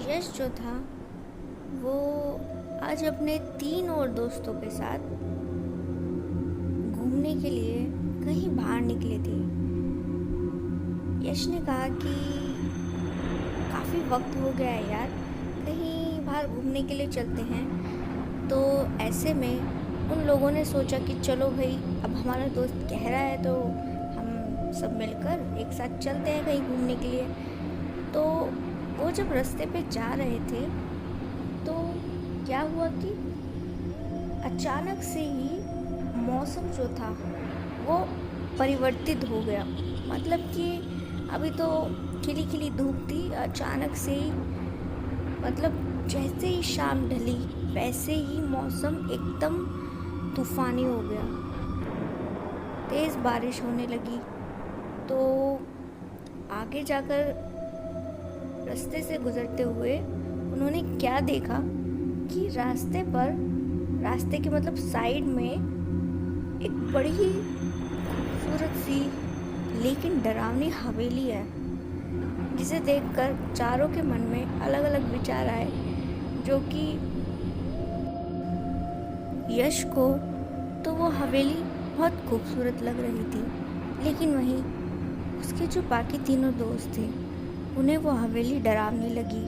यश जो था वो आज अपने 3 और दोस्तों के साथ घूमने के लिए कहीं बाहर निकले थे। यश ने कहा कि काफ़ी वक्त हो गया है यार, कहीं बाहर घूमने के लिए चलते हैं। तो ऐसे में उन लोगों ने सोचा कि चलो भाई, अब हमारा दोस्त कह रहा है तो हम सब मिलकर एक साथ चलते हैं कहीं घूमने के लिए। तो वो जब रास्ते पे जा रहे थे तो क्या हुआ कि अचानक से ही मौसम जो था वो परिवर्तित हो गया। मतलब कि अभी तो खिली खिली धूप थी, अचानक से ही मतलब जैसे ही शाम ढली वैसे ही मौसम एकदम तूफानी हो गया, तेज़ बारिश होने लगी। तो आगे जाकर रास्ते से गुजरते हुए उन्होंने क्या देखा कि रास्ते के मतलब साइड में एक बड़ी ही खूबसूरत सी लेकिन डरावनी हवेली है, जिसे देखकर चारों के मन में अलग अलग विचार आए। जो कि यश को तो वो हवेली बहुत खूबसूरत लग रही थी, लेकिन वहीं उसके जो बाकी तीनों दोस्त थे उन्हें वो हवेली डरावनी लगी।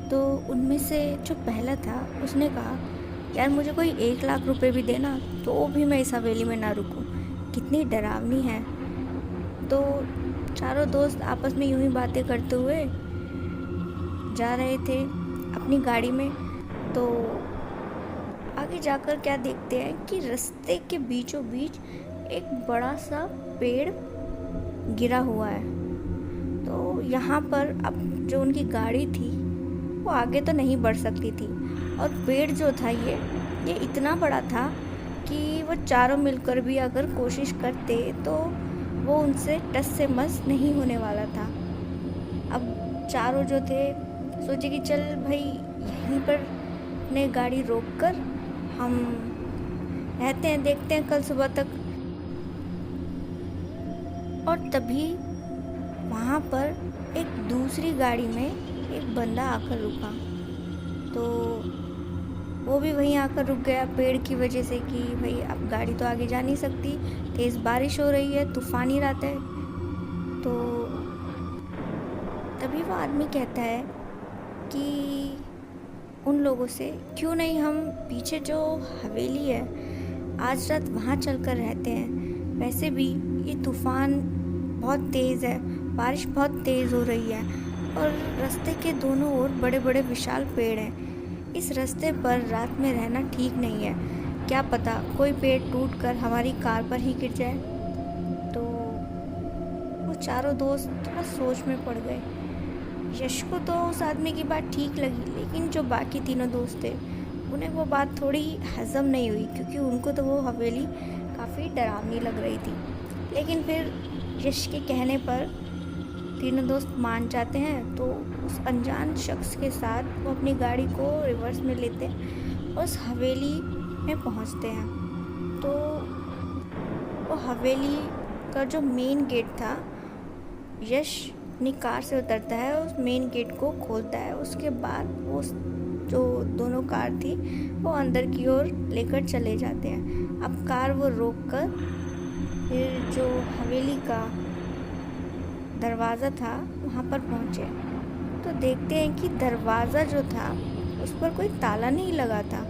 तो उनमें से जो पहला था उसने कहा, यार मुझे कोई 1 लाख रुपए भी देना तो भी मैं इस हवेली में ना रुकूं, कितनी डरावनी है। तो चारों दोस्त आपस में यूं ही बातें करते हुए जा रहे थे अपनी गाड़ी में। तो आगे जाकर क्या देखते हैं कि रास्ते के बीचों बीच एक बड़ा सा पेड़ गिरा हुआ है। तो यहाँ पर अब जो उनकी गाड़ी थी वो आगे तो नहीं बढ़ सकती थी, और पेड़ जो था ये इतना बड़ा था कि वो चारों मिलकर भी अगर कोशिश करते तो वो उनसे टस से मस नहीं होने वाला था। अब चारों जो थे सोचे कि चल भाई, यहीं पर अपने गाड़ी रोककर हम रहते हैं, देखते हैं कल सुबह तक। और तभी वहाँ पर एक दूसरी गाड़ी में एक बंदा आकर रुका। तो वो भी वहीं आकर रुक गया पेड़ की वजह से कि भाई अब गाड़ी तो आगे जा नहीं सकती, तेज़ बारिश हो रही है, तूफानी रात है। तो तभी वो आदमी कहता है कि उन लोगों से क्यों नहीं हम पीछे जो हवेली है आज रात वहाँ चलकर रहते हैं। वैसे भी ये तूफ़ान बहुत तेज़ है, बारिश बहुत तेज़ हो रही है और रास्ते के दोनों ओर बड़े बड़े विशाल पेड़ हैं। इस रास्ते पर रात में रहना ठीक नहीं है, क्या पता कोई पेड़ टूटकर हमारी कार पर ही गिर जाए। तो वो चारों दोस्त थोड़ा सोच में पड़ गए। यश को तो उस आदमी की बात ठीक लगी, लेकिन जो बाकी तीनों दोस्त थे उन्हें वो बात थोड़ी हजम नहीं हुई, क्योंकि उनको तो वो हवेली काफ़ी डरावनी लग रही थी। लेकिन फिर यश के कहने पर तीनों दोस्त मान जाते हैं। तो उस अनजान शख्स के साथ वो अपनी गाड़ी को रिवर्स में लेते हैं और उस हवेली में पहुंचते हैं। तो वो हवेली का जो मेन गेट था, यश अपनी कार से उतरता है और उस मेन गेट को खोलता है। उसके बाद वो जो दोनों कार थी वो अंदर की ओर लेकर चले जाते हैं। अब कार वो रोककर फिर जो हवेली का दरवाज़ा था वहाँ पर पहुँचे। तो देखते हैं कि दरवाज़ा जो था उस पर कोई ताला नहीं लगा था,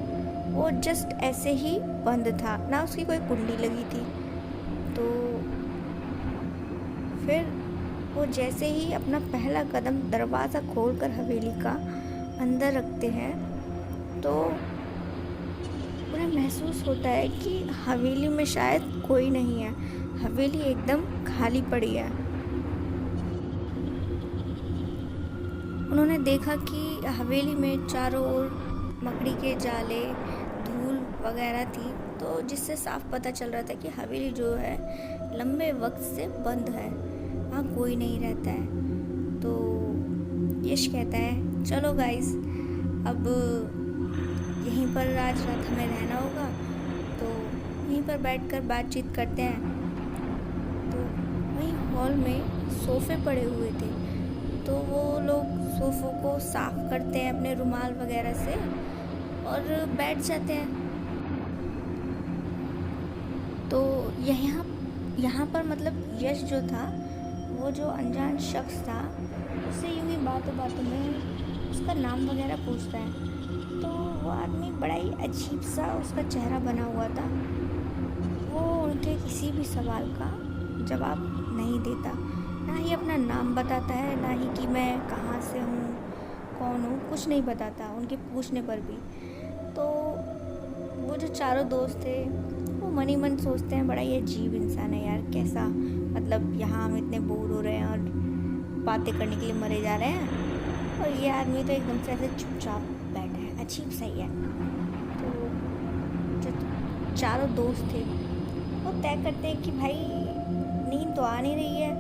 वो जस्ट ऐसे ही बंद था, ना उसकी कोई कुंडी लगी थी। तो फिर वो जैसे ही अपना पहला कदम दरवाज़ा खोलकर हवेली का अंदर रखते हैं तो उन्हें महसूस होता है कि हवेली में शायद कोई नहीं है, हवेली एकदम खाली पड़ी है। उन्होंने देखा कि हवेली में चारों ओर मकड़ी के जाले, धूल वगैरह थी, तो जिससे साफ पता चल रहा था कि हवेली जो है लंबे वक्त से बंद है, वहाँ कोई नहीं रहता है। तो यश कहता है, चलो गाइस, अब यहीं पर आज रात हमें रहना होगा, तो यहीं पर बैठकर बातचीत करते हैं। तो वहीं हॉल में सोफ़े पड़े हुए थे, तो वो लोग सोफ़ों को साफ करते हैं अपने रुमाल वगैरह से और बैठ जाते हैं। तो यहाँ यहाँ पर मतलब यश जो था, वो जो अनजान शख्स था, उससे यूँ ही बातों बातों में उसका नाम वगैरह पूछता है। तो वो आदमी बड़ा ही अजीब सा उसका चेहरा बना हुआ था। वो उनके किसी भी सवाल का जवाब नहीं देता, ना ही अपना नाम बताता है, ना ही कि मैं कहाँ से हूँ, कौन हूँ, कुछ नहीं बताता उनके पूछने पर भी। तो वो जो चारों दोस्त थे वो मन ही मन सोचते हैं बड़ा ही अजीब इंसान है यार, कैसा मतलब यहाँ हम इतने बोर हो रहे हैं और बातें करने के लिए मरे जा रहे हैं, और ये आदमी तो एकदम से ऐसे चुपचाप बैठा है, अजीब सही है। तो जो चारों दोस्त थे वो तय करते हैं कि भाई नींद तो आ नहीं रही है,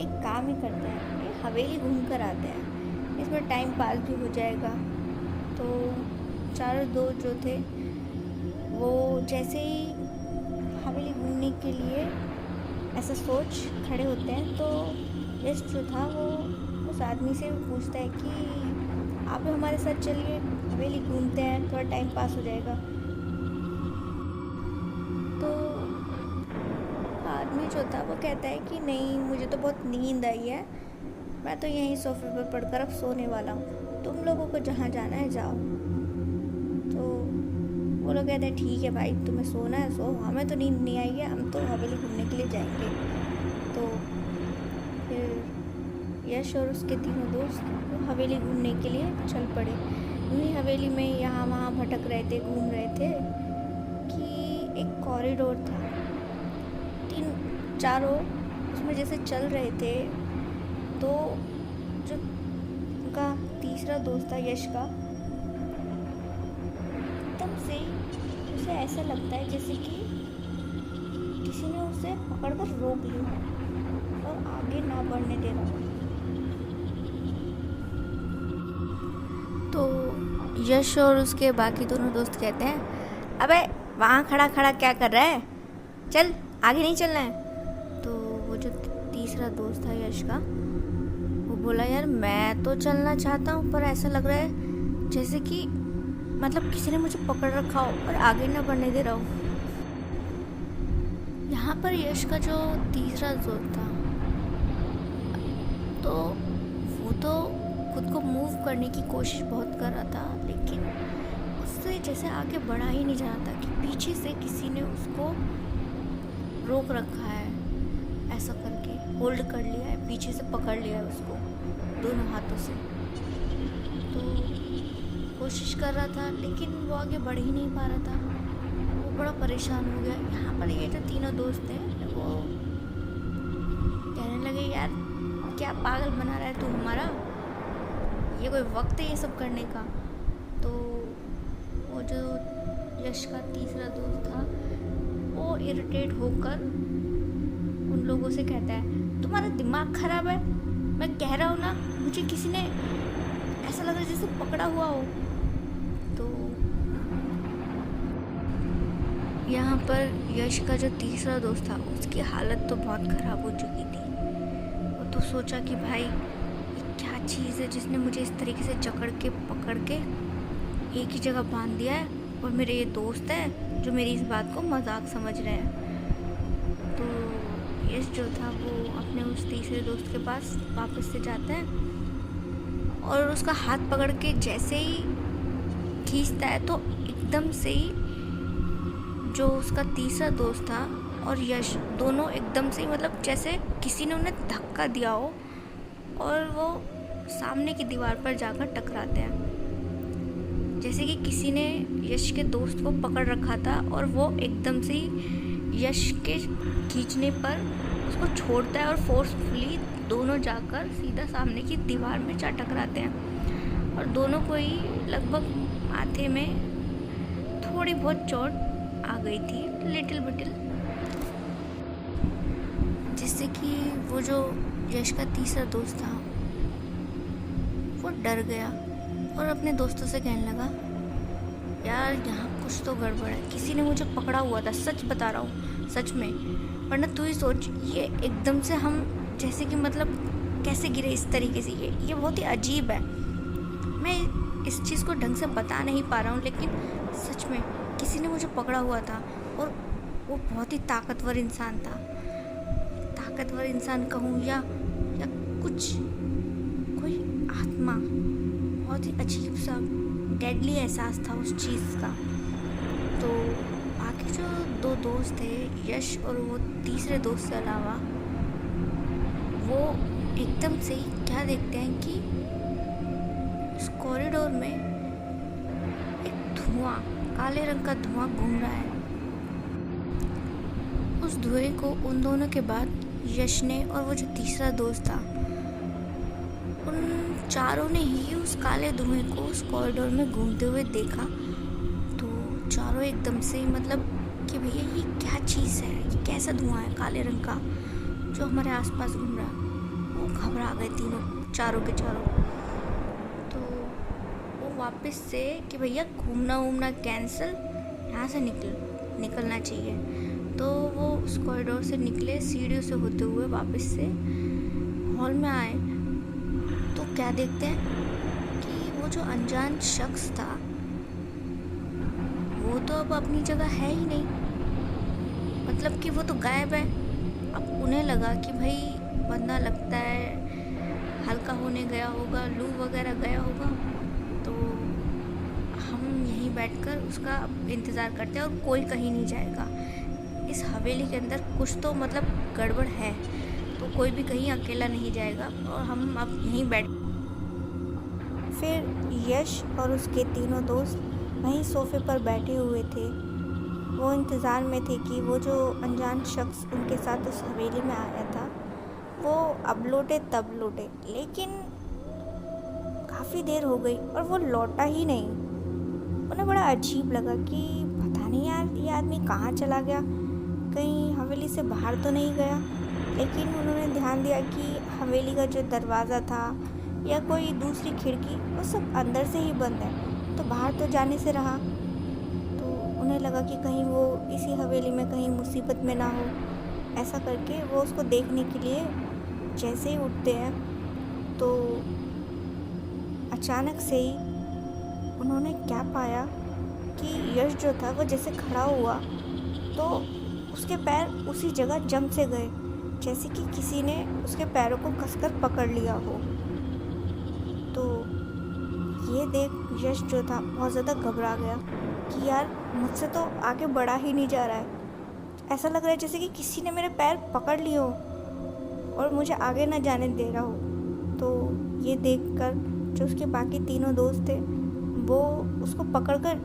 एक काम ही करते हैं, एक हवेली घूम कर आते हैं, इसमें टाइम पास भी हो जाएगा। तो चारों दोस्त जो थे वो जैसे ही हवेली घूमने के लिए ऐसा सोच खड़े होते हैं, तो यश जो था वो उस आदमी से पूछता है कि आप भी हमारे साथ चलिए, हवेली घूमते हैं, थोड़ा टाइम पास हो जाएगा। तो आदमी जो था वो कहता है कि नहीं, मुझे तो बहुत नींद आई है, मैं तो यहीं सोफे पर पड़कर अब सोने वाला हूँ, तुम लोगों को जहाँ जाना है जाओ। तो वो लोग कहते हैं ठीक है भाई, तुम्हें सोना है सो, हमें तो नींद नहीं आई है, हम तो हवेली घूमने के लिए जाएंगे। तो फिर यश और उसके तीनों दोस्त वो हवेली घूमने के लिए चल पड़े। वहीं हवेली में यहाँ वहाँ भटक रहे थे, घूम रहे थे कि एक कॉरिडोर था, चारों उसमें जैसे चल रहे थे। तो जो उनका तीसरा दोस्त था यश का, एकदम से उसे ऐसा लगता है जैसे कि किसी ने उसे पकड़कर रोक लिया और आगे ना बढ़ने दे रहा। तो यश और उसके बाकी दोनों दोस्त कहते हैं अबे वहाँ खड़ा खड़ा क्या कर रहा है, चल आगे नहीं चलना है। तो वो जो तीसरा दोस्त था यश का, वो बोला यार मैं तो चलना चाहता हूँ, पर ऐसा लग रहा है जैसे कि मतलब किसी ने मुझे पकड़ रखा हो और आगे ना बढ़ने दे रहा हो। यहाँ पर यश का जो तीसरा दोस्त था, तो वो तो खुद को मूव करने की कोशिश बहुत कर रहा था, लेकिन उससे जैसे आगे बढ़ा ही नहीं जा रहा था कि पीछे से किसी ने उसको रोक रखा है, ऐसा करके होल्ड कर लिया है, पीछे से पकड़ लिया है उसको दोनों हाथों से। तो कोशिश कर रहा था लेकिन वो आगे बढ़ ही नहीं पा रहा था, वो बड़ा परेशान हो गया। यहाँ पर ये जो तीनों दोस्त हैं वो कहने लगे यार क्या पागल बना रहा है तू हमारा, ये कोई वक्त है ये सब करने का। तो वो जो यश का तीसरा दोस्त था वो इरिटेट होकर उन लोगों से कहता है तुम्हारा दिमाग खराब है, मैं कह रहा हूँ ना मुझे किसी ने ऐसा लग रहा है जैसे पकड़ा हुआ हो। तो यहाँ पर यश का जो तीसरा दोस्त था उसकी हालत तो बहुत ख़राब हो चुकी थी। वो तो सोचा कि भाई ये क्या चीज़ है जिसने मुझे इस तरीके से जकड़ के पकड़ के एक ही जगह बांध दिया है, और मेरे ये दोस्त है जो मेरी इस बात को मजाक समझ रहे हैं। तो यश जो था वो अपने उस तीसरे दोस्त के पास वापस से जाता है और उसका हाथ पकड़ के जैसे ही खींचता है तो एकदम से ही जो उसका तीसरा दोस्त था और यश दोनों एकदम से ही मतलब जैसे किसी ने उन्हें धक्का दिया हो और वो सामने की दीवार पर जाकर टकराते हैं। जैसे कि किसी ने यश के दोस्त को पकड़ रखा था और वो एकदम से ही यश के खींचने पर उसको छोड़ता है और फोर्सफुली दोनों जाकर सीधा सामने की दीवार में जा टकराते हैं, और दोनों को ही लगभग माथे में थोड़ी बहुत चोट आ गई थी, लिटिल बिटिल, जिससे कि वो जो यश का तीसरा दोस्त था वो डर गया और अपने दोस्तों से कहने लगा यार यहाँ कुछ तो गड़बड़ है, किसी ने मुझे पकड़ा हुआ था, सच बता रहा हूँ सच में, वरना तू ही सोच ये एकदम से हम जैसे कि मतलब कैसे गिरे इस तरीके से, ये बहुत ही अजीब है। मैं इस चीज़ को ढंग से बता नहीं पा रहा हूँ, लेकिन सच में किसी ने मुझे पकड़ा हुआ था और वो बहुत ही ताकतवर इंसान था। ताकतवर इंसान कहूँ या कुछ कोई आत्मा, बहुत ही अजीब सा डेडली एहसास था उस चीज़ का। तो बाकी जो दो दोस्त थे, यश और वो तीसरे दोस्त के अलावा, वो एकदम से ही क्या देखते हैं कि उस कॉरिडोर में एक धुआं, काले रंग का धुआं घूम रहा है। उस धुएं को उन दोनों के बाद यश ने और वो जो तीसरा दोस्त था, उन चारों ने ही उस काले धुएं को उस कॉरिडोर में घूमते हुए देखा। तो चारों एकदम से मतलब कि भैया ये क्या चीज़ है, ये कैसा धुआं है काले रंग का जो हमारे आसपास घूम रहा है। वो घबरा गए चारों के चारों। तो वो वापस से कि भैया घूमना वूमना कैंसिल, यहाँ से निकलना चाहिए। तो वो उस कॉरिडोर से निकले, सीढ़ियों से होते हुए वापस से हॉल में आए। तो क्या देखते हैं कि वो जो अनजान शख्स था वो तो अब अपनी जगह है ही नहीं, मतलब कि वो तो गायब है। अब उन्हें लगा कि भाई बंदा लगता है हल्का होने गया होगा, लू वगैरह गया होगा, तो हम यहीं बैठकर उसका इंतज़ार करते हैं और कोई कहीं नहीं जाएगा। इस हवेली के अंदर कुछ तो मतलब गड़बड़ है, तो कोई भी कहीं अकेला नहीं जाएगा और हम अब यहीं बैठ। फिर यश और उसके तीनों दोस्त वहीं सोफे पर बैठे हुए थे। वो इंतज़ार में थे कि वो जो अनजान शख्स उनके साथ उस हवेली में आया था वो अब लौटे तब लौटे, लेकिन काफ़ी देर हो गई और वो लौटा ही नहीं। उन्हें बड़ा अजीब लगा कि पता नहीं यार ये आदमी कहाँ चला गया, कहीं हवेली से बाहर तो नहीं गया। लेकिन उन्होंने ध्यान दिया कि हवेली का जो दरवाज़ा था या कोई दूसरी खिड़की वो सब अंदर से ही बंद है, तो बाहर तो जाने से रहा। तो उन्हें लगा कि कहीं वो इसी हवेली में कहीं मुसीबत में ना हो। ऐसा करके वो उसको देखने के लिए जैसे ही उठते हैं तो अचानक से ही उन्होंने क्या पाया कि यश जो था वो जैसे खड़ा हुआ तो उसके पैर उसी जगह जम से गए, जैसे कि किसी ने उसके पैरों को कसकर पकड़ लिया हो। तो ये देख यश जो था बहुत ज़्यादा घबरा गया कि यार मुझसे तो आगे बढ़ा ही नहीं जा रहा है, ऐसा लग रहा है जैसे कि किसी ने मेरे पैर पकड़ लिए हो और मुझे आगे ना जाने दे रहा हो। तो ये देखकर जो उसके बाकी तीनों दोस्त थे वो उसको पकड़कर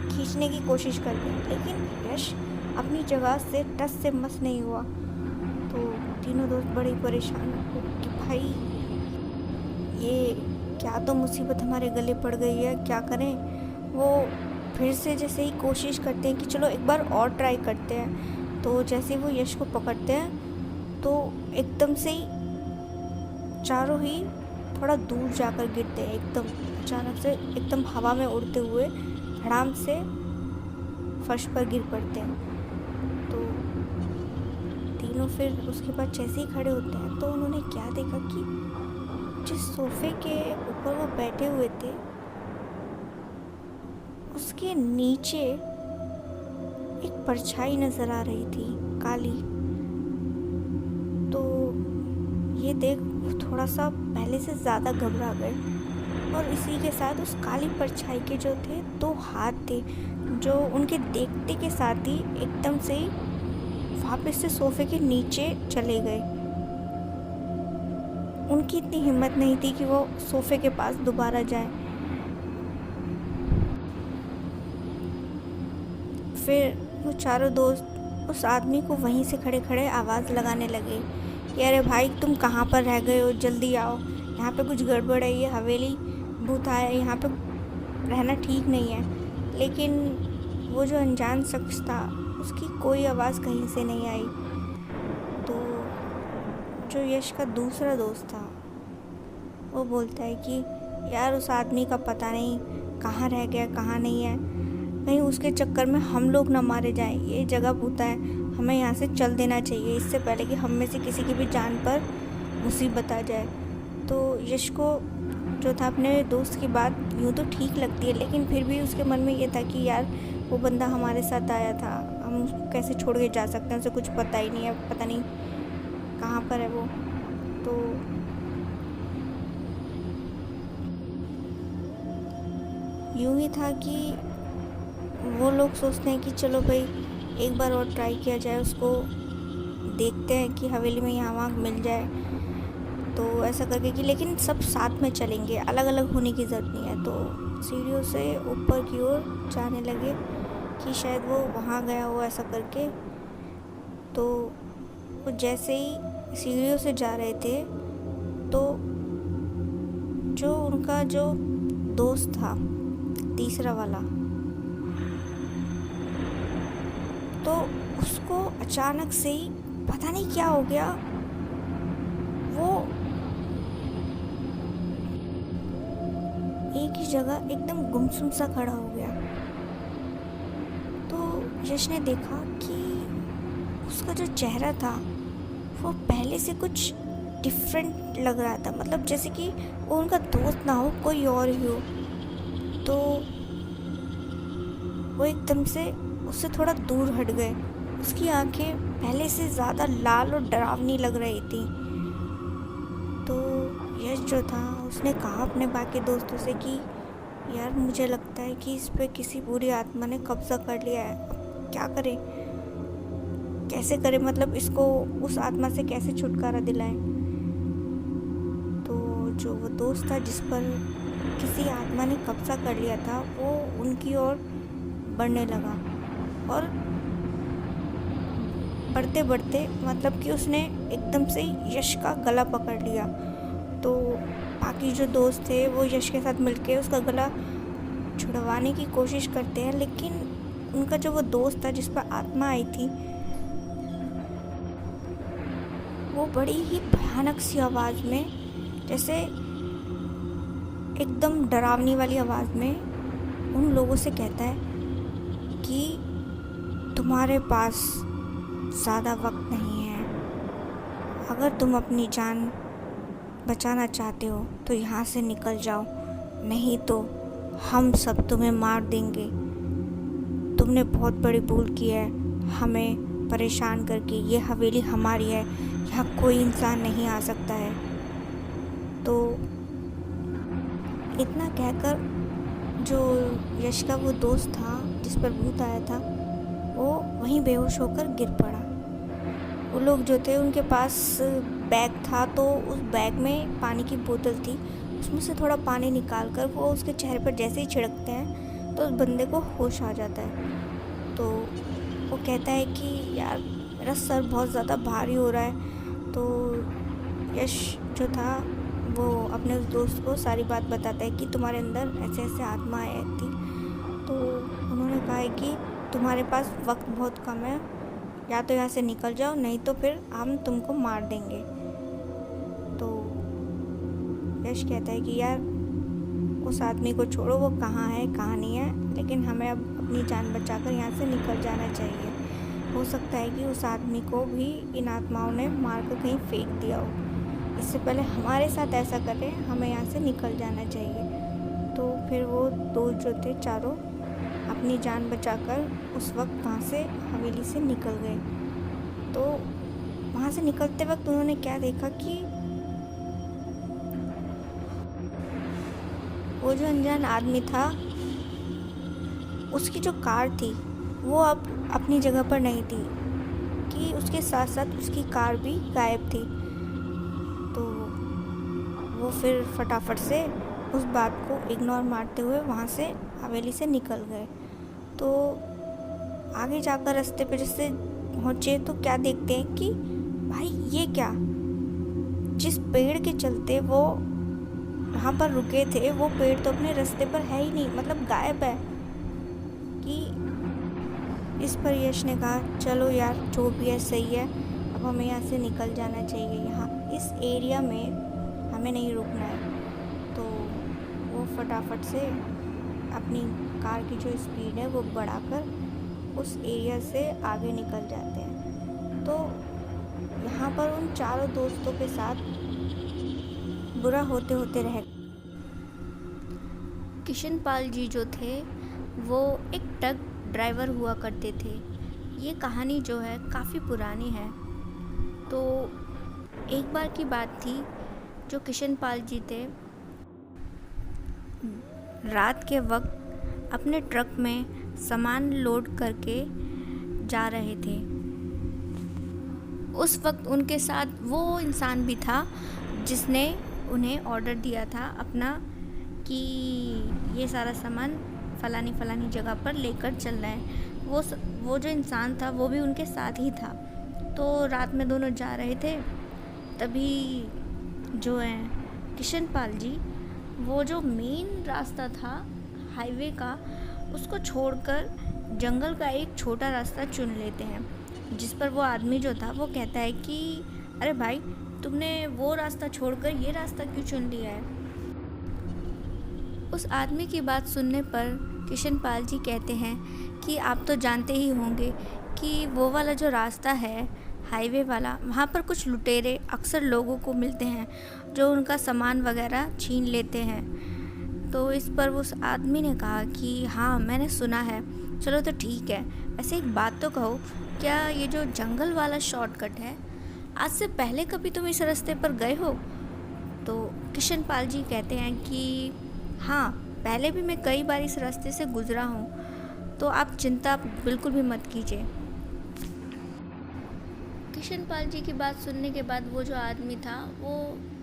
खींचने की कोशिश करते, लेकिन यश अपनी जगह से टस से मस नहीं हुआ। तो तीनों दोस्त बड़े परेशान हो कि भाई ये क्या तो मुसीबत हमारे गले पड़ गई है, क्या करें। वो फिर से जैसे ही कोशिश करते हैं कि चलो एक बार और ट्राई करते हैं। तो जैसे वो यश को पकड़ते हैं तो एकदम से ही चारों ही थोड़ा दूर जाकर गिरते हैं, एकदम अचानक से एकदम हवा में उड़ते हुए धड़ाम से फर्श पर गिर पड़ते हैं। तो तीनों फिर उसके बाद जैसे ही खड़े होते हैं तो उन्होंने क्या देखा कि जिस सोफे के ऊपर वो बैठे हुए थे उसके नीचे एक परछाई नजर आ रही थी, काली। तो ये देख वो थोड़ा सा पहले से ज़्यादा घबरा गए और इसी के साथ उस काली परछाई के जो थे दो हाथ थे जो उनके देखते के साथ ही एकदम से वापस से सोफे के नीचे चले गए। उनकी इतनी हिम्मत नहीं थी कि वो सोफे के पास दोबारा जाए। फिर वो चारों दोस्त उस आदमी को वहीं से खड़े खड़े आवाज़ लगाने लगे कि अरे भाई तुम कहाँ पर रह गए हो, जल्दी आओ, यहाँ पे कुछ गड़बड़ है, ये हवेली भूत आया है, यहाँ पे रहना ठीक नहीं है। लेकिन वो जो अनजान शख्स था उसकी कोई आवाज़ कहीं से नहीं आई। तो जो यश का दूसरा दोस्त था वो बोलता है कि यार उस आदमी का पता नहीं कहाँ रह गया, कहाँ नहीं है, कहीं उसके चक्कर में हम लोग ना मारे जाएं। ये जगह भूता है, हमें यहाँ से चल देना चाहिए इससे पहले कि हम में से किसी की भी जान पर मुसीबत आ जाए। तो यश को जो था अपने दोस्त की बात यूँ तो ठीक लगती है, लेकिन फिर भी उसके मन में ये था कि यार वो बंदा हमारे साथ आया था, हम उसको कैसे छोड़ के जा सकते हैं, उसे कुछ पता ही नहीं है, पता नहीं कहाँ पर है वो। तो यूँ ही था कि वो लोग सोचते हैं कि चलो भाई एक बार और ट्राई किया जाए, उसको देखते हैं कि हवेली में यहाँ वहाँ मिल जाए। तो ऐसा करके कि लेकिन सब साथ में चलेंगे, अलग अलग होने की ज़रूरत नहीं है। तो सीढ़ियों से ऊपर की ओर जाने लगे कि शायद वो वहाँ गया हो, ऐसा करके। तो वो जैसे ही सीढ़ियों से जा रहे थे तो जो उनका जो दोस्त था तीसरा वाला, तो उसको अचानक से ही पता नहीं क्या हो गया, वो एक ही जगह एकदम गुमसुम सा खड़ा हो गया। तो यश ने देखा कि उसका जो चेहरा था वो पहले से कुछ डिफरेंट लग रहा था, मतलब जैसे कि वो उनका दोस्त ना हो, कोई और ही हो। तो वो एकदम से उससे थोड़ा दूर हट गए। उसकी आंखें पहले से ज़्यादा लाल और डरावनी लग रही थी। तो यश जो था उसने कहा अपने बाकी दोस्तों से कि यार मुझे लगता है कि इस पे किसी बुरी आत्मा ने कब्जा कर लिया है, अब क्या करें, कैसे करें, मतलब इसको उस आत्मा से कैसे छुटकारा दिलाएं। तो जो वो दोस्त था जिस पर किसी आत्मा ने कब्जा कर लिया था वो उनकी ओर बढ़ने लगा, और बढ़ते बढ़ते मतलब कि उसने एकदम से यश का गला पकड़ लिया। तो बाकी जो दोस्त थे वो यश के साथ मिलके उसका गला छुड़वाने की कोशिश करते हैं, लेकिन उनका जो वो दोस्त था जिस पर आत्मा आई थी वो बड़ी ही भयानक सी आवाज़ में, जैसे एकदम डरावनी वाली आवाज़ में उन लोगों से कहता है कि तुम्हारे पास ज़्यादा वक्त नहीं है, अगर तुम अपनी जान बचाना चाहते हो तो यहाँ से निकल जाओ, नहीं तो हम सब तुम्हें मार देंगे। तुमने बहुत बड़ी भूल की है हमें परेशान करके, ये हवेली हमारी है, यहाँ कोई इंसान नहीं आ सकता है। तो इतना कहकर जो यश का वो दोस्त था जिस पर भूत आया था वो वहीं बेहोश होकर गिर पड़ा। वो लोग जो थे उनके पास बैग था, तो उस बैग में पानी की बोतल थी, उसमें से थोड़ा पानी निकाल कर वो उसके चेहरे पर जैसे ही छिड़कते हैं तो उस बंदे को होश आ जाता है। तो वो कहता है कि यार मेरा सर बहुत ज़्यादा भारी हो रहा है। तो यश जो था वो अपने उस दोस्त को सारी बात बताता है कि तुम्हारे अंदर ऐसे ऐसे आत्मा आई थी। तो उन्होंने कहा है कि तुम्हारे पास वक्त बहुत कम है, या तो यहाँ से निकल जाओ, नहीं तो फिर हम तुमको मार देंगे। तो यश कहता है कि यार उस आदमी को छोड़ो, वो कहाँ है कहाँ नहीं है, लेकिन हमें अब अपनी जान बचाकर यहाँ से निकल जाना चाहिए। हो सकता है कि उस आदमी को भी इन आत्माओं ने मार कर कहीं फेंक दिया हो, इससे पहले हमारे साथ ऐसा करें, हमें यहाँ से निकल जाना चाहिए। तो फिर वो दोस्त जो थे चारों अपनी जान बचाकर उस वक्त वहाँ से हवेली से निकल गए। तो वहाँ से निकलते वक्त उन्होंने क्या देखा कि वो जो अनजान आदमी था उसकी जो कार थी वो अब अपनी जगह पर नहीं थी, कि उसके साथ साथ उसकी कार भी गायब थी। तो वो फिर फटाफट से उस बात को इग्नोर मारते हुए वहाँ से हवेली से निकल गए। तो आगे जाकर रास्ते पे जैसे पहुँचे तो क्या देखते हैं कि भाई ये क्या, जिस पेड़ के चलते वो वहाँ पर रुके थे वो पेड़ तो अपने रास्ते पर है ही नहीं, मतलब गायब है। कि इस पर यश ने कहा चलो यार जो भी है सही है, अब हमें यहाँ से निकल जाना चाहिए, यहाँ इस एरिया में हमें नहीं रुकना है। तो वो फटाफट से अपनी कार की जो स्पीड है वो बढ़ाकर उस एरिया से आगे निकल जाते हैं। तो यहाँ पर उन चारों दोस्तों के साथ बुरा होते होते रह किशन पाल जी जो थे वो एक ट्रक ड्राइवर हुआ करते थे। ये कहानी जो है काफ़ी पुरानी है। तो एक बार की बात थी, जो किशन पाल जी थे रात के वक्त अपने ट्रक में सामान लोड करके जा रहे थे। उस वक्त उनके साथ वो इंसान भी था जिसने उन्हें ऑर्डर दिया था अपना कि ये सारा सामान फ़लानी फ़लानी जगह पर लेकर चलना है। वो जो इंसान था वो भी उनके साथ ही था। तो रात में दोनों जा रहे थे, तभी जो है किशन पाल जी वो जो मेन रास्ता था हाईवे का, उसको छोड़कर जंगल का एक छोटा रास्ता चुन लेते हैं, जिस पर वो आदमी जो था वो कहता है कि अरे भाई, तुमने वो रास्ता छोड़कर ये रास्ता क्यों चुन लिया है। उस आदमी की बात सुनने पर किशन पाल जी कहते हैं कि आप तो जानते ही होंगे कि वो वाला जो रास्ता है हाईवे वाला, वहाँ पर कुछ लुटेरे अक्सर लोगों को मिलते हैं जो उनका सामान वगैरह छीन लेते हैं। तो इस पर उस आदमी ने कहा कि हाँ, मैंने सुना है, चलो तो ठीक है। वैसे एक बात तो कहो, क्या ये जो जंगल वाला शॉर्टकट है, आज से पहले कभी तुम इस रास्ते पर गए हो? तो किशन पाल जी कहते हैं कि हाँ, पहले भी मैं कई बार इस रास्ते से गुजरा हूँ, तो आप चिंता बिल्कुल भी मत कीजिए। किशन पाल जी की बात सुनने के बाद वो जो आदमी था वो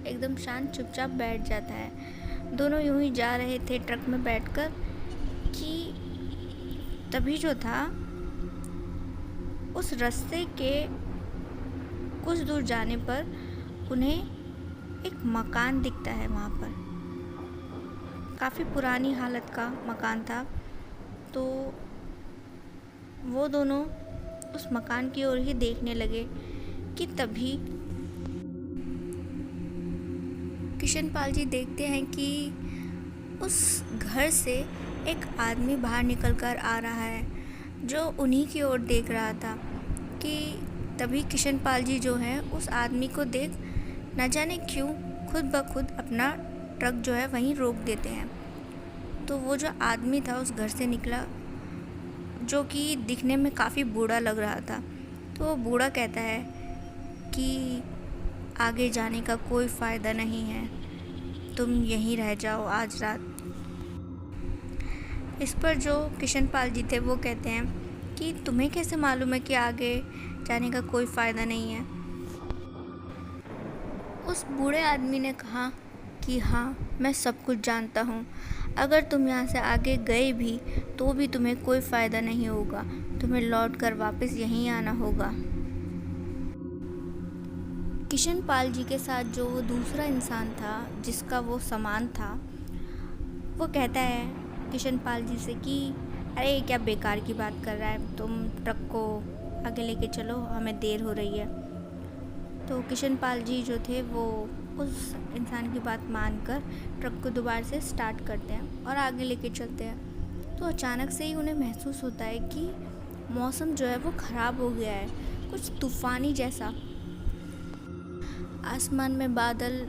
एकदम शांत चुपचाप बैठ जाता है। दोनों यूं ही जा रहे थे ट्रक में बैठकर कि तभी जो था उस रास्ते के कुछ दूर जाने पर उन्हें एक मकान दिखता है। वहाँ पर काफ़ी पुरानी हालत का मकान था। तो वो दोनों उस मकान की ओर ही देखने लगे कि तभी किशन पाल जी देखते हैं कि उस घर से एक आदमी बाहर निकलकर आ रहा है जो उन्हीं की ओर देख रहा था। कि तभी किशन पाल जी जो है उस आदमी को देख न जाने क्यों खुद ब खुद अपना ट्रक जो है वहीं रोक देते हैं। तो वो जो आदमी था उस घर से निकला, जो कि दिखने में काफ़ी बूढ़ा लग रहा था। तो वो बूढ़ा कहता है कि आगे जाने का कोई फ़ायदा नहीं है, तुम यहीं रह जाओ आज रात। इस पर जो किशन पाल जी थे वो कहते हैं कि तुम्हें कैसे मालूम है कि आगे जाने का कोई फ़ायदा नहीं है। उस बूढ़े आदमी ने कहा कि हाँ, मैं सब कुछ जानता हूँ, अगर तुम यहाँ से आगे गए भी तो भी तुम्हें कोई फ़ायदा नहीं होगा, तुम्हें लौट कर वापस यहीं आना होगा। किशन पाल जी के साथ जो वो दूसरा इंसान था जिसका वो सामान था, वो कहता है किशन पाल जी से कि अरे क्या बेकार की बात कर रहा है, तुम ट्रक को आगे लेके चलो, हमें देर हो रही है। तो किशन पाल जी जो थे वो उस इंसान की बात मानकर ट्रक को दोबारा से स्टार्ट करते हैं और आगे लेके चलते हैं। तो अचानक से ही उन्हें महसूस होता है कि मौसम जो है वो ख़राब हो गया है, कुछ तूफ़ानी जैसा। आसमान में बादल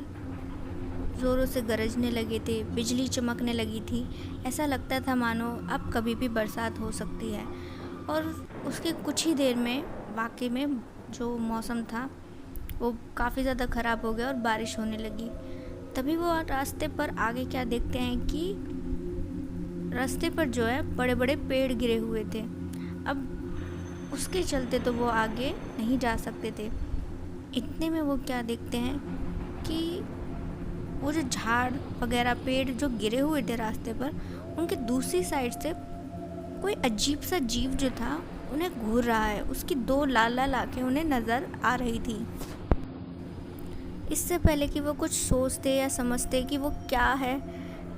ज़ोरों से गरजने लगे थे, बिजली चमकने लगी थी। ऐसा लगता था मानो अब कभी भी बरसात हो सकती है। और उसके कुछ ही देर में वाकई में जो मौसम था वो काफ़ी ज़्यादा ख़राब हो गया और बारिश होने लगी। तभी वो रास्ते पर आगे क्या देखते हैं कि रास्ते पर जो है बड़े बड़े पेड़ गिरे हुए थे। अब उसके चलते तो वो आगे नहीं जा सकते थे। इतने में वो क्या देखते हैं कि वो जो झाड़ वगैरह पेड़ जो गिरे हुए थे रास्ते पर, उनके दूसरी साइड से कोई अजीब सा जीव जो था उन्हें घूर रहा है। उसकी दो लाल लाल आँखें उन्हें नज़र आ रही थी। इससे पहले कि वो कुछ सोचते या समझते कि वो क्या है,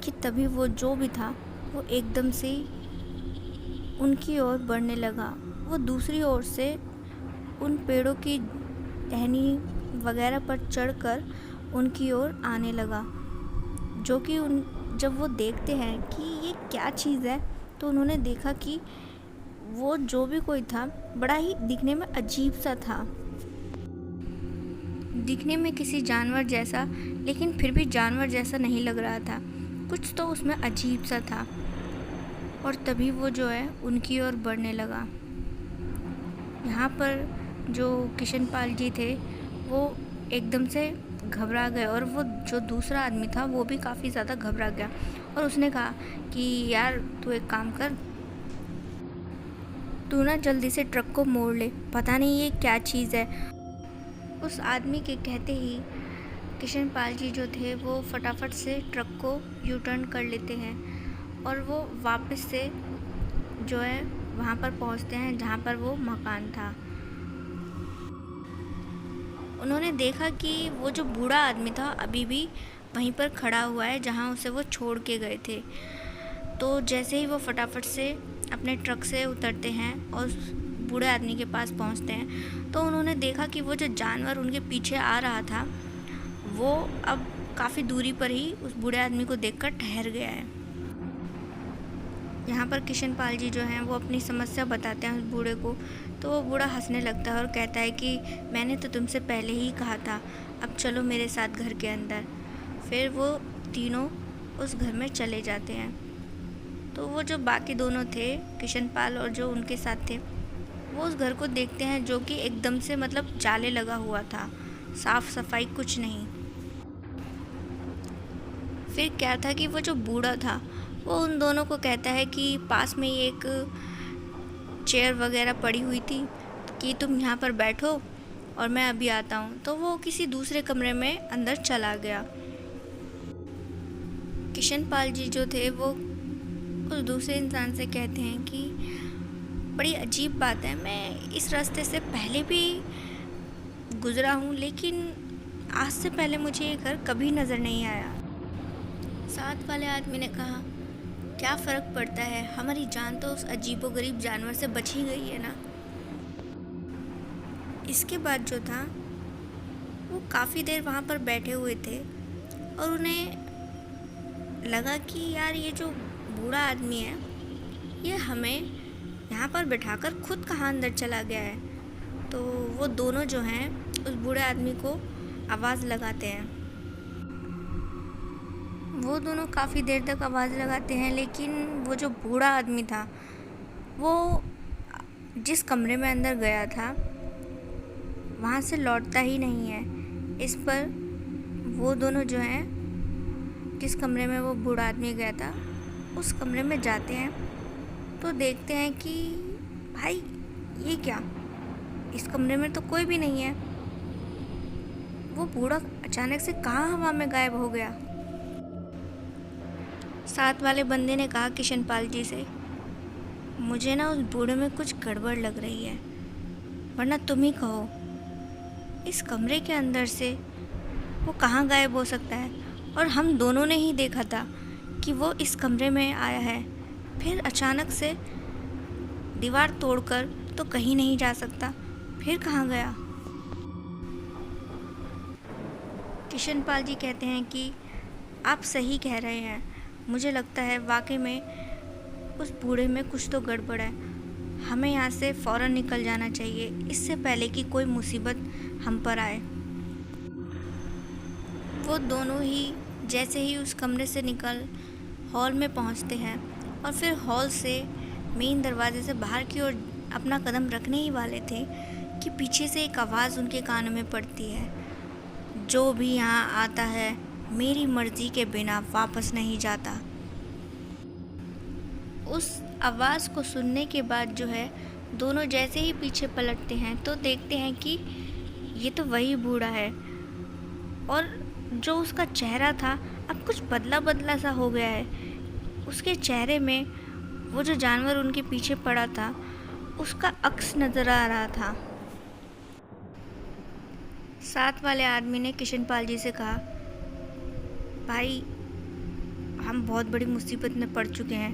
कि तभी वो जो भी था वो एकदम से उनकी ओर बढ़ने लगा। वो दूसरी ओर से उन पेड़ों की टहनी वगैरह पर चढ़कर उनकी ओर आने लगा। जो कि जब वो देखते हैं कि ये क्या चीज़ है, तो उन्होंने देखा कि वो जो भी कोई था बड़ा ही दिखने में अजीब सा था, दिखने में किसी जानवर जैसा, लेकिन फिर भी जानवर जैसा नहीं लग रहा था। कुछ तो उसमें अजीब सा था। और तभी वो जो है उनकी ओर बढ़ने लगा। यहाँ पर जो किशन पाल जी थे वो एकदम से घबरा गए, और वो जो दूसरा आदमी था वो भी काफ़ी ज़्यादा घबरा गया। और उसने कहा कि यार तू एक काम कर, तू ना जल्दी से ट्रक को मोड़ ले, पता नहीं ये क्या चीज़ है। उस आदमी के कहते ही किशन पाल जी जो थे वो फटाफट से ट्रक को यू टर्न कर लेते हैं, और वो वापस से जो है वहाँ पर पहुँचते हैं जहाँ पर वो मकान था। उन्होंने देखा कि वो जो बूढ़ा आदमी था अभी भी वहीं पर खड़ा हुआ है जहाँ उसे वो छोड़ के गए थे। तो जैसे ही वो फटाफट से अपने ट्रक से उतरते हैं और उस बूढ़े आदमी के पास पहुँचते हैं, तो उन्होंने देखा कि वो जो जानवर उनके पीछे आ रहा था वो अब काफ़ी दूरी पर ही उस बूढ़े आदमी को देखकर ठहर गया है। यहाँ पर किशन पाल जी जो हैं वो अपनी समस्या बताते हैं उस बूढ़े को। तो वो बूढ़ा हंसने लगता है और कहता है कि मैंने तो तुमसे पहले ही कहा था, अब चलो मेरे साथ घर के अंदर। फिर वो तीनों उस घर में चले जाते हैं। तो वो जो बाकी दोनों थे, किशन पाल और जो उनके साथ थे, वो उस घर को देखते हैं जो कि एकदम से मतलब जाले लगा हुआ था, साफ सफाई कुछ नहीं। फिर क्या था कि वो जो बूढ़ा था वो उन दोनों को कहता है कि पास में ही एक चेयर वगैरह पड़ी हुई थी कि तुम यहाँ पर बैठो और मैं अभी आता हूँ। तो वो किसी दूसरे कमरे में अंदर चला गया। किशन पाल जी जो थे वो उस दूसरे इंसान से कहते हैं कि बड़ी अजीब बात है, मैं इस रास्ते से पहले भी गुज़रा हूँ, लेकिन आज से पहले मुझे ये घर कभी नज़र नहीं आया। साथ वाले आदमी ने कहा, क्या फ़र्क पड़ता है, हमारी जान तो उस अजीबोगरीब जानवर से बच ही गई है ना। इसके बाद जो था वो काफ़ी देर वहाँ पर बैठे हुए थे और उन्हें लगा कि यार ये जो बूढ़ा आदमी है ये हमें यहाँ पर बिठाकर खुद कहाँ अंदर चला गया है। तो वो दोनों जो हैं उस बूढ़े आदमी को आवाज़ लगाते हैं। वो दोनों काफ़ी देर तक आवाज़ लगाते हैं, लेकिन वो जो बूढ़ा आदमी था वो जिस कमरे में अंदर गया था वहाँ से लौटता ही नहीं है। इस पर वो दोनों जो हैं जिस कमरे में वो बूढ़ा आदमी गया था उस कमरे में जाते हैं तो देखते हैं कि भाई ये क्या, इस कमरे में तो कोई भी नहीं है। वो बूढ़ा अचानक से कहाँ हवा में गायब हो गया। साथ वाले बंदे ने कहा किशन पाल जी से, मुझे ना उस बूढ़े में कुछ गड़बड़ लग रही है, वरना तुम ही कहो इस कमरे के अंदर से वो कहाँ गायब हो सकता है। और हम दोनों ने ही देखा था कि वो इस कमरे में आया है, फिर अचानक से दीवार तोड़कर तो कहीं नहीं जा सकता, फिर कहाँ गया। किशन पाल जी कहते हैं कि आप सही कह रहे हैं, मुझे लगता है वाकई में उस बूढ़े में कुछ तो गड़बड़ है, हमें यहाँ से फ़ौरन निकल जाना चाहिए इससे पहले कि कोई मुसीबत हम पर आए। वो दोनों ही जैसे ही उस कमरे से निकल हॉल में पहुँचते हैं और फिर हॉल से मेन दरवाजे से बाहर की ओर अपना कदम रखने ही वाले थे कि पीछे से एक आवाज़ उनके कानों में पड़ती है, जो भी यहाँ आता है मेरी मर्ज़ी के बिना वापस नहीं जाता। उस आवाज़ को सुनने के बाद जो है दोनों जैसे ही पीछे पलटते हैं तो देखते हैं कि ये तो वही बूढ़ा है, और जो उसका चेहरा था अब कुछ बदला बदला सा हो गया है। उसके चेहरे में वो जो जानवर उनके पीछे पड़ा था उसका अक्स नज़र आ रहा था। साथ वाले आदमी ने किशन पाल जी से कहा, भाई हम बहुत बड़ी मुसीबत में पड़ चुके हैं,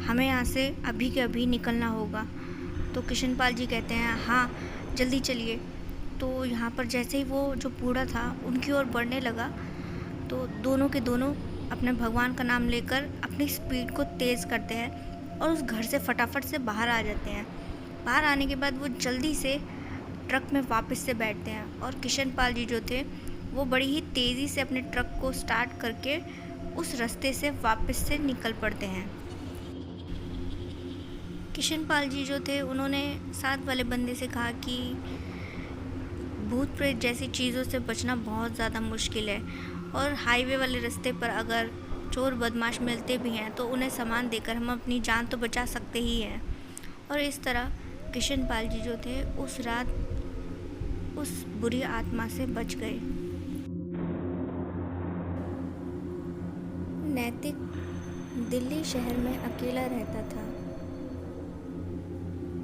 हमें यहाँ से अभी के अभी निकलना होगा। तो किशन पाल जी कहते हैं, हाँ जल्दी चलिए। तो यहाँ पर जैसे ही वो जो बूढ़ा था उनकी ओर बढ़ने लगा तो दोनों के दोनों अपने भगवान का नाम लेकर अपनी स्पीड को तेज़ करते हैं और उस घर से फटाफट से बाहर आ जाते हैं। बाहर आने के बाद वो जल्दी से ट्रक में वापस से बैठते हैं और किशन पाल जी जो थे वो बड़ी ही तेज़ी से अपने ट्रक को स्टार्ट करके उस रास्ते से वापस से निकल पड़ते हैं। किशन पाल जी जो थे उन्होंने साथ वाले बंदे से कहा कि भूत प्रेत जैसी चीज़ों से बचना बहुत ज़्यादा मुश्किल है और हाईवे वाले रास्ते पर अगर चोर बदमाश मिलते भी हैं तो उन्हें सामान देकर हम अपनी जान तो बचा सकते ही हैं। और इस तरह किशन पाल जी जो थे उस रात उस बुरी आत्मा से बच गए। नैतिक दिल्ली शहर में अकेला रहता था।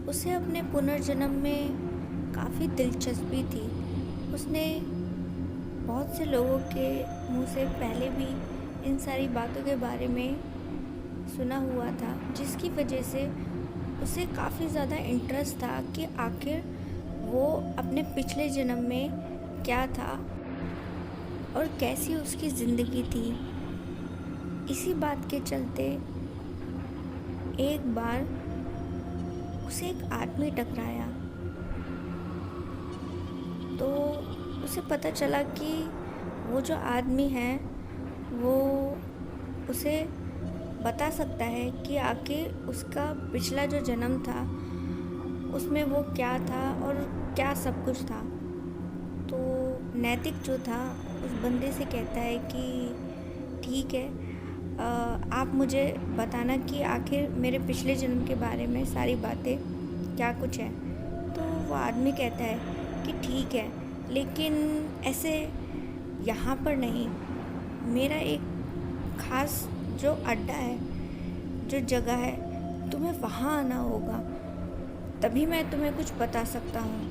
उसे अपने पुनर्जन्म में काफ़ी दिलचस्पी थी। उसने बहुत से लोगों के मुंह से पहले भी इन सारी बातों के बारे में सुना हुआ था, जिसकी वजह से उसे काफ़ी ज़्यादा इंटरेस्ट था कि आखिर वो अपने पिछले जन्म में क्या था और कैसी उसकी ज़िंदगी थी। इसी बात के चलते एक बार उसे एक आदमी टकराया तो उसे पता चला कि वो जो आदमी है वो उसे बता सकता है कि आखिर उसका पिछला जो जन्म था उसमें वो क्या था और क्या सब कुछ था। तो नैतिक जो था उस बंदे से कहता है कि ठीक है, आप मुझे बताना कि आखिर मेरे पिछले जन्म के बारे में सारी बातें क्या कुछ है। तो वो आदमी कहता है कि ठीक है, लेकिन ऐसे यहाँ पर नहीं, मेरा एक ख़ास जो अड्डा है, जो जगह है, तुम्हें वहाँ आना होगा, तभी मैं तुम्हें कुछ बता सकता हूँ।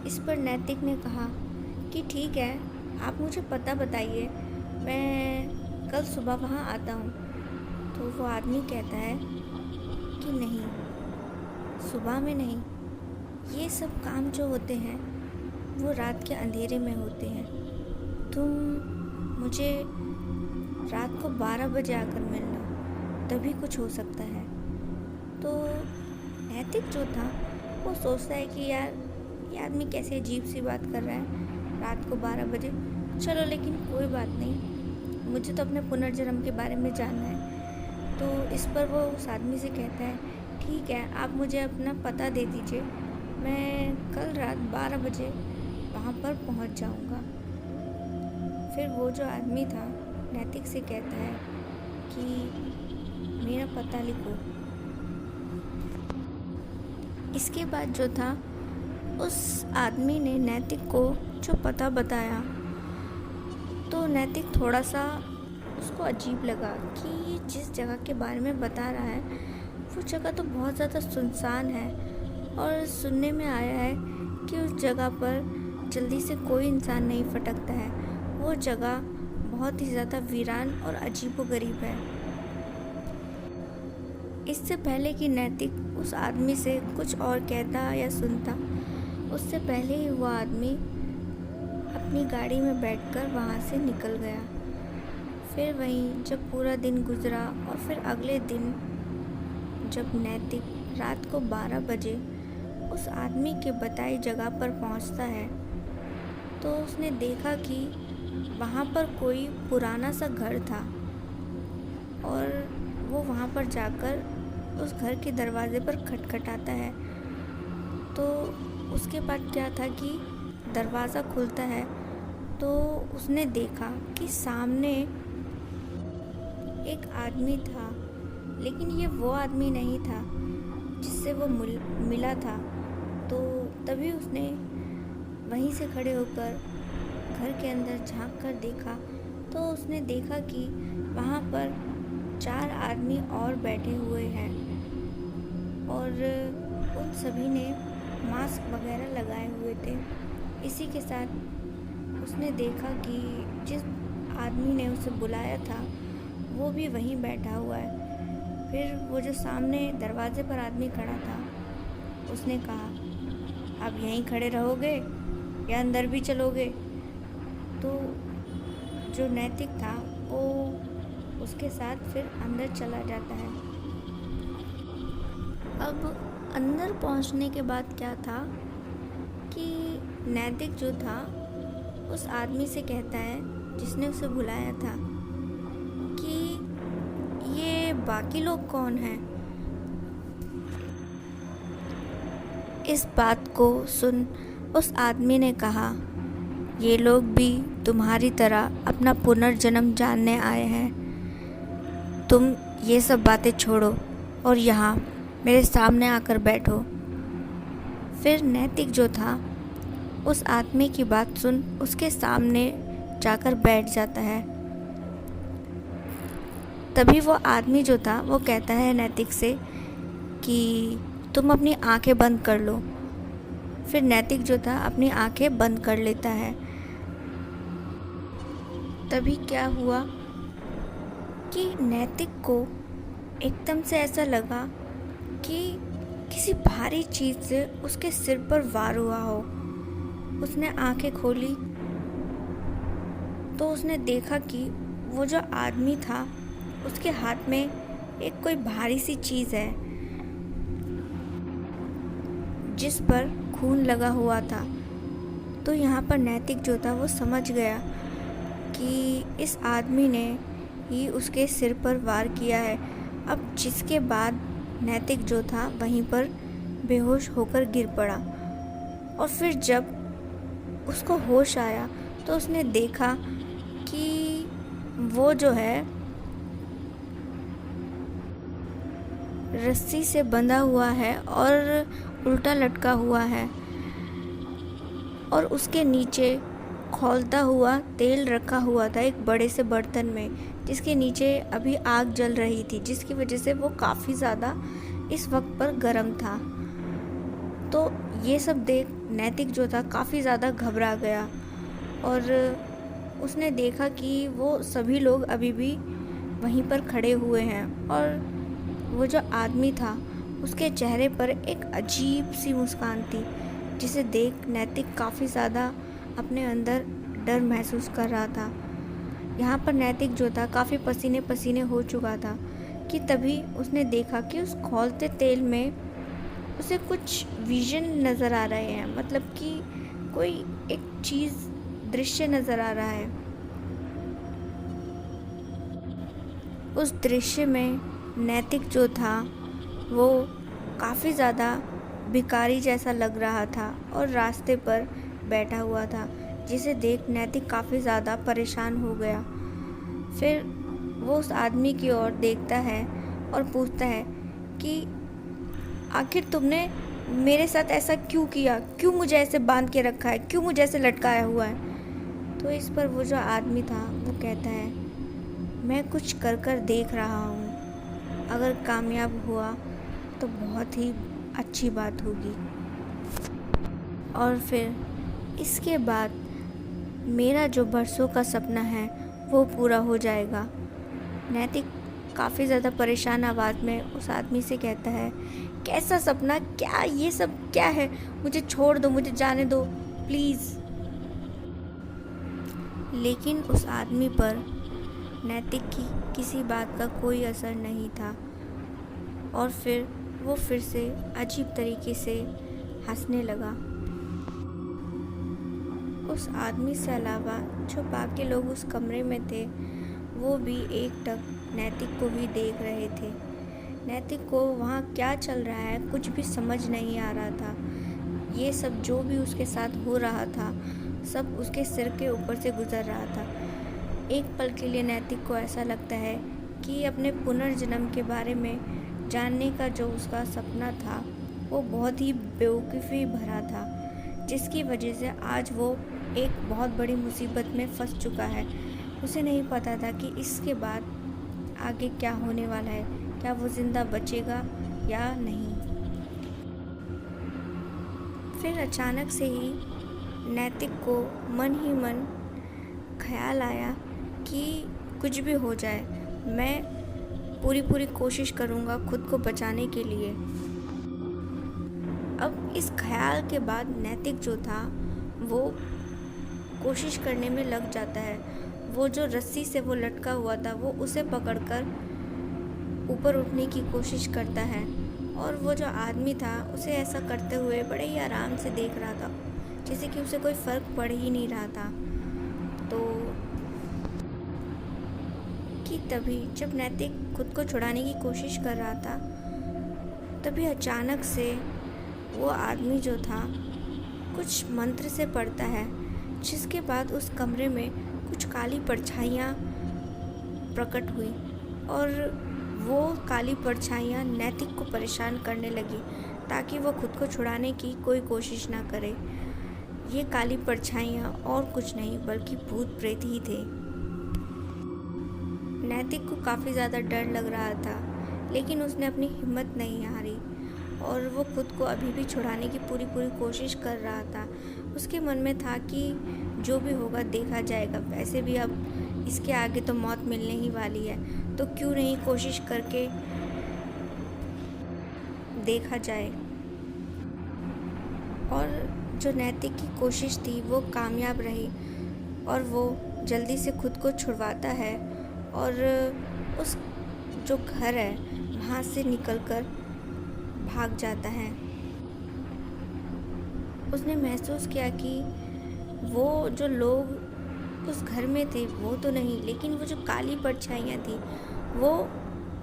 इस पर नैतिक ने कहा कि ठीक है, आप मुझे पता बताइए, मैं कल सुबह वहाँ आता हूँ। तो वो आदमी कहता है कि नहीं, सुबह में नहीं, ये सब काम जो होते हैं वो रात के अंधेरे में होते हैं। तुम मुझे रात को 12 बजे आकर मिलना, तभी कुछ हो सकता है। तो नैतिक जो था वो सोचता है कि यार ये आदमी कैसे अजीब सी बात कर रहा है, रात को 12 बजे, चलो लेकिन कोई बात नहीं, मुझे तो अपने पुनर्जन्म के बारे में जानना है। तो इस पर वो उस आदमी से कहता है ठीक है, आप मुझे अपना पता दे दीजिए, मैं कल रात 12 बजे वहाँ पर पहुँच जाऊँगा। फिर वो जो आदमी था नैतिक से कहता है कि मेरा पता लिखो। इसके बाद जो था उस आदमी ने नैतिक को जो पता बताया तो नैतिक थोड़ा सा उसको अजीब लगा कि जिस जगह के बारे में बता रहा है वो जगह तो बहुत ज़्यादा सुनसान है और सुनने में आया है कि उस जगह पर जल्दी से कोई इंसान नहीं फटकता है। वो जगह बहुत ही ज़्यादा वीरान और अजीबोगरीब है। इससे पहले कि नैतिक उस आदमी से कुछ और कहता या सुनता, उससे पहले ही वो आदमी अपनी गाड़ी में बैठकर वहाँ से निकल गया। फिर वहीं जब पूरा दिन गुजरा और फिर अगले दिन जब नैतिक रात को 12 बजे उस आदमी के बताई जगह पर पहुँचता है तो उसने देखा कि वहाँ पर कोई पुराना सा घर था और वो वहाँ पर जाकर उस घर के दरवाजे पर खटखटाता है। तो उसके बाद क्या था कि दरवाज़ा खुलता है तो उसने देखा कि सामने एक आदमी था, लेकिन ये वो आदमी नहीं था जिससे वो मिला था। तो तभी उसने वहीं से खड़े होकर घर के अंदर झांक कर देखा तो उसने देखा कि वहाँ पर 4 आदमी और बैठे हुए हैं और उन सभी ने मास्क वगैरह लगाए हुए थे। इसी के साथ उसने देखा कि जिस आदमी ने उसे बुलाया था वो भी वहीं बैठा हुआ है। फिर वो जो सामने दरवाजे पर आदमी खड़ा था उसने कहा, आप यहीं खड़े रहोगे या अंदर भी चलोगे? तो जो नैतिक था वो उसके साथ फिर अंदर चला जाता है। अब अंदर पहुंचने के बाद क्या था कि नैतिक जो था उस आदमी से कहता है जिसने उसे बुलाया था कि ये बाकी लोग कौन हैं। इस बात को सुन उस आदमी ने कहा, ये लोग भी तुम्हारी तरह अपना पुनर्जन्म जानने आए हैं। तुम ये सब बातें छोड़ो और यहाँ मेरे सामने आकर बैठो। फिर नैतिक जो था उस आदमी की बात सुन उसके सामने जाकर बैठ जाता है। तभी वो आदमी जो था वो कहता है नैतिक से कि तुम अपनी आंखें बंद कर लो। फिर नैतिक जो था अपनी आंखें बंद कर लेता है। तभी क्या हुआ कि नैतिक को एकदम से ऐसा लगा कि किसी भारी चीज़ से उसके सिर पर वार हुआ हो। उसने आंखें खोली तो उसने देखा कि वो जो आदमी था उसके हाथ में एक कोई भारी सी चीज़ है जिस पर खून लगा हुआ था। तो यहाँ पर नैतिक जो था वो समझ गया कि इस आदमी ने ही उसके सिर पर वार किया है। अब जिसके बाद नैतिक जो था वहीं पर बेहोश होकर गिर पड़ा। और फिर जब उसको होश आया तो उसने देखा कि वो जो है रस्सी से बंधा हुआ है और उल्टा लटका हुआ है और उसके नीचे खौलता हुआ तेल रखा हुआ था एक बड़े से बर्तन में, जिसके नीचे अभी आग जल रही थी, जिसकी वजह से वो काफ़ी ज़्यादा इस वक्त पर गर्म था। तो ये सब देख नैतिक जो था काफ़ी ज़्यादा घबरा गया और उसने देखा कि वो सभी लोग अभी भी वहीं पर खड़े हुए हैं और वो जो आदमी था उसके चेहरे पर एक अजीब सी मुस्कान थी, जिसे देख नैतिक काफ़ी ज़्यादा अपने अंदर डर महसूस कर रहा था। यहाँ पर नैतिक जो था काफ़ी पसीने पसीने हो चुका था कि तभी उसने देखा कि उस खौलते तेल में उसे कुछ विजन नज़र आ रहे हैं, मतलब कि कोई एक चीज़ दृश्य नज़र आ रहा है। उस दृश्य में नैतिक जो था वो काफ़ी ज़्यादा भिखारी जैसा लग रहा था और रास्ते पर बैठा हुआ था, जिसे देख नैतिक काफ़ी ज़्यादा परेशान हो गया। फिर वो उस आदमी की ओर देखता है और पूछता है कि आखिर तुमने मेरे साथ ऐसा क्यों किया, क्यों मुझे ऐसे बांध के रखा है, क्यों मुझे ऐसे लटकाया हुआ है। तो इस पर वो जो आदमी था वो कहता है, मैं कुछ कर कर देख रहा हूँ, अगर कामयाब हुआ तो बहुत ही अच्छी बात होगी और फिर इसके बाद मेरा जो बरसों का सपना है वो पूरा हो जाएगा। नैतिक काफ़ी ज़्यादा परेशान आवाज़ में उस आदमी से कहता है, कैसा सपना, क्या ये सब क्या है, मुझे छोड़ दो, मुझे जाने दो प्लीज़। लेकिन उस आदमी पर नैतिक की किसी बात का कोई असर नहीं था और फिर वो फिर से अजीब तरीके से हंसने लगा। उस आदमी से अलावा जो बाकी लोग उस कमरे में थे वो भी एकटक नैतिक को भी देख रहे थे। नैतिक को वहाँ क्या चल रहा है कुछ भी समझ नहीं आ रहा था। ये सब जो भी उसके साथ हो रहा था सब उसके सिर के ऊपर से गुजर रहा था। एक पल के लिए नैतिक को ऐसा लगता है कि अपने पुनर्जन्म के बारे में जानने का जो उसका सपना था वो बहुत ही बेवकूफ़ी भरा था, जिसकी वजह से आज वो एक बहुत बड़ी मुसीबत में फंस चुका है। उसे नहीं पता था कि इसके बाद आगे क्या होने वाला है, क्या वो ज़िंदा बचेगा या नहीं। फिर अचानक से ही नैतिक को मन ही मन ख्याल आया कि कुछ भी हो जाए मैं पूरी कोशिश करूँगा खुद को बचाने के लिए। अब इस ख्याल के बाद नैतिक जो था वो कोशिश करने में लग जाता है। वो जो रस्सी से वो लटका हुआ था वो उसे पकड़कर ऊपर उठने की कोशिश करता है और वो जो आदमी था उसे ऐसा करते हुए बड़े ही आराम से देख रहा था, जैसे कि उसे कोई फ़र्क पड़ ही नहीं रहा था। तो कि तभी जब नैतिक खुद को छुड़ाने की कोशिश कर रहा था, तभी अचानक से वो आदमी जो था कुछ मंत्र से पढ़ता है, जिसके बाद उस कमरे में कुछ काली परछाइयाँ प्रकट हुई और वो काली परछाइयाँ नैतिक को परेशान करने लगी ताकि वो खुद को छुड़ाने की कोई कोशिश ना करे। ये काली परछाइयाँ और कुछ नहीं बल्कि भूत प्रेत ही थे। नैतिक को काफ़ी ज़्यादा डर लग रहा था, लेकिन उसने अपनी हिम्मत नहीं हारी और वो खुद को अभी भी छुड़ाने की पूरी कोशिश कर रहा था। उसके मन में था कि जो भी होगा देखा जाएगा, वैसे भी अब इसके आगे तो मौत मिलने ही वाली है, तो क्यों नहीं कोशिश करके देखा जाए। और जो नैतिक की कोशिश थी वो कामयाब रही और वो जल्दी से खुद को छुड़वाता है और उस जो घर है वहाँ से निकलकर भाग जाता है। उसने महसूस किया कि वो जो लोग उस घर में थे वो तो नहीं, लेकिन वो जो काली परछाइयाँ थी वो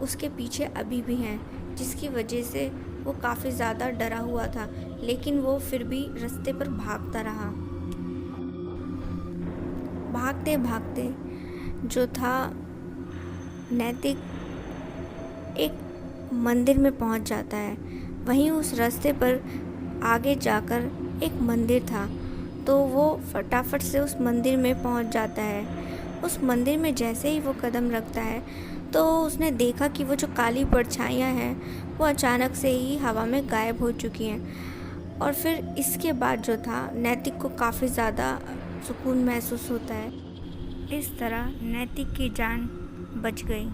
उसके पीछे अभी भी हैं, जिसकी वजह से वो काफ़ी ज़्यादा डरा हुआ था, लेकिन वो फिर भी रास्ते पर भागता रहा। भागते भागते जो था नैतिक एक मंदिर में पहुंच जाता है। वहीं उस रास्ते पर आगे जाकर एक मंदिर था, तो वो फटाफट से उस मंदिर में पहुंच जाता है। उस मंदिर में जैसे ही वो कदम रखता है तो उसने देखा कि वो जो काली परछाइयाँ हैं वो अचानक से ही हवा में गायब हो चुकी हैं। और फिर इसके बाद जो था नैतिक को काफ़ी ज़्यादा सुकून महसूस होता है। इस तरह नैतिक की जान बच गई।